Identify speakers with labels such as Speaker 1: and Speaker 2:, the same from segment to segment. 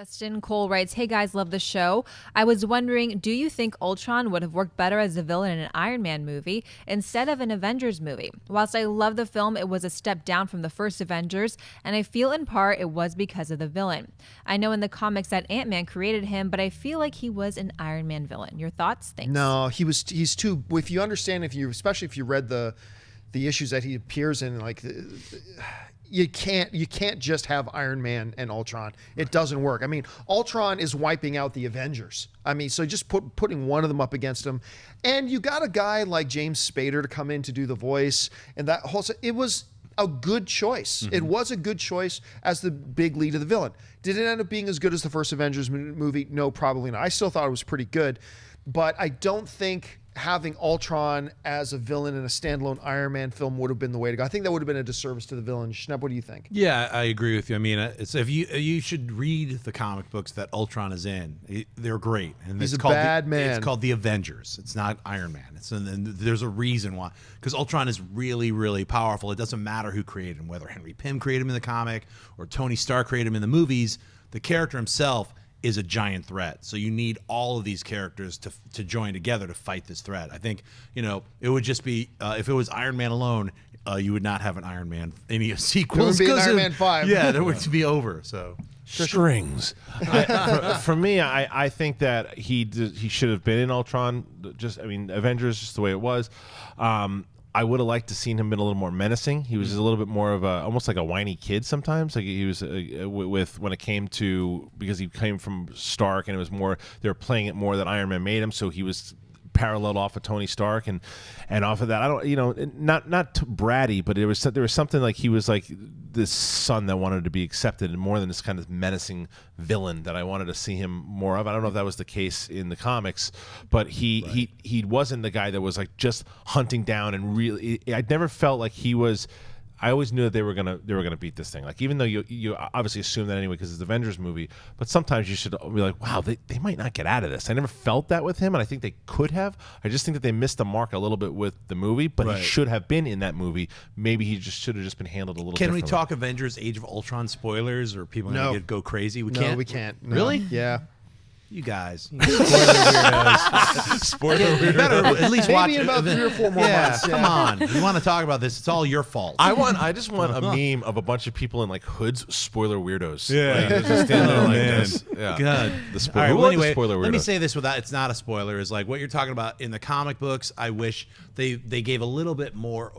Speaker 1: Justin Cole writes, "Hey guys, love the show. I was wondering, do you think Ultron would have worked better as a villain in an Iron Man movie instead of an Avengers movie? Whilst I love the film, it was a step down from the first Avengers, and I feel in part it was because of the villain. I know in the comics that Ant-Man created him, but I feel like he was an Iron Man villain. Your thoughts? Thanks."
Speaker 2: No, he's too. If you understand, especially if you read the issues that he appears in, like. You can't just have Iron Man and Ultron. It doesn't work. I mean, Ultron is wiping out the Avengers. I mean, so just putting one of them up against him, and you got a guy like James Spader to come in to do the voice, and that whole. It was a good choice. Mm-hmm. It was a good choice as the big lead of the villain. Did it end up being as good as the first Avengers movie? No, probably not. I still thought it was pretty good, but I don't think having Ultron as a villain in a standalone Iron Man film would have been the way to go. I think that would have been a disservice to the villain. Schnepp, what do you think?
Speaker 3: Yeah, I agree with you. I mean, it's if you should read the comic books that Ultron is in. They're great. And
Speaker 2: he's a bad man.
Speaker 3: It's called the Avengers. It's not Iron Man. And there's a reason why. Because Ultron is really, really powerful. It doesn't matter who created him, whether Henry Pym created him in the comic or Tony Stark created him in the movies. The character himself is a giant threat. So you need all of these characters to join together to fight this threat. I think, it would just be, if it was Iron Man alone, you would not have an Iron Man, any sequels.
Speaker 2: There would be an Iron Man 5.
Speaker 3: Yeah, that would be over. So
Speaker 4: strings. For me, I think that he should have been in Ultron. Avengers, just the way it was. I would have liked to seen him been a little more menacing. He was a little bit more of almost like a whiny kid sometimes. Like he was when it came to, because he came from Stark, and it was more, they were playing it more that Iron Man made him, so he was paralleled off of Tony Stark, and off of that, I don't, not bratty, but there was something like he was like this son that wanted to be accepted, and more than this kind of menacing villain that I wanted to see him more of. I don't know if that was the case in the comics, but he wasn't the guy that was like just hunting down and really. I never felt like he was. I always knew that they were gonna beat this thing. Like, even though you obviously assume that anyway because it's the Avengers movie, but sometimes you should be like, wow, they might not get out of this. I never felt that with him, and I think they could have. I just think that they missed the mark a little bit with the movie, but he should have been in that movie. Maybe he just should have just been handled a little.
Speaker 3: Can
Speaker 4: differently.
Speaker 3: we talk Avengers Age of Ultron spoilers, or people gonna go crazy? We
Speaker 2: can't. No, we can't. No.
Speaker 3: Really?
Speaker 2: Yeah.
Speaker 3: You guys, spoiler weirdos. Spoiler weirdos. You better at least watch
Speaker 2: in about 3 or 4 more months.
Speaker 3: Come on. You want to talk about this? It's all your fault.
Speaker 4: I just want a meme of a bunch of people in like hoods, spoiler weirdos.
Speaker 3: Yeah.
Speaker 4: Like, just standing there like this.
Speaker 3: Yeah. God.
Speaker 4: The spoiler.
Speaker 3: All right, well, anyway,
Speaker 4: spoiler
Speaker 3: let me say this without, it's not a spoiler. Is like what you're talking about in the comic books. I wish they gave a little bit more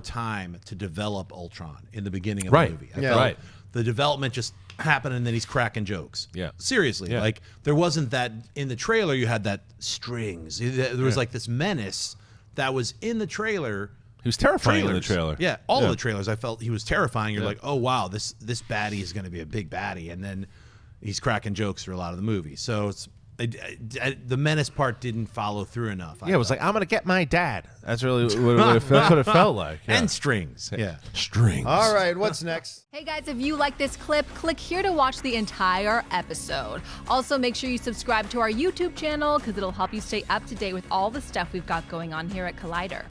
Speaker 3: time to develop Ultron in the beginning of the movie. I felt the development just happened, and then he's cracking jokes.
Speaker 4: Yeah,
Speaker 3: seriously. Yeah. Like, there wasn't that in the trailer. You had that strings. There was like this menace that was in the trailer.
Speaker 4: He was terrifying in the trailer.
Speaker 3: Yeah, all of the trailers. I felt he was terrifying. You're like, oh wow, this baddie is going to be a big baddie, and then he's cracking jokes through a lot of the movie. So it's. The menace part didn't follow through enough.
Speaker 4: Yeah, it was like, I'm gonna get my dad. That's really that's what it felt like. Yeah.
Speaker 3: And strings. Yeah,
Speaker 4: strings.
Speaker 2: All right, what's next?
Speaker 1: Hey guys, if you like this clip, click here to watch the entire episode. Also, make sure you subscribe to our YouTube channel because it'll help you stay up to date with all the stuff we've got going on here at Collider.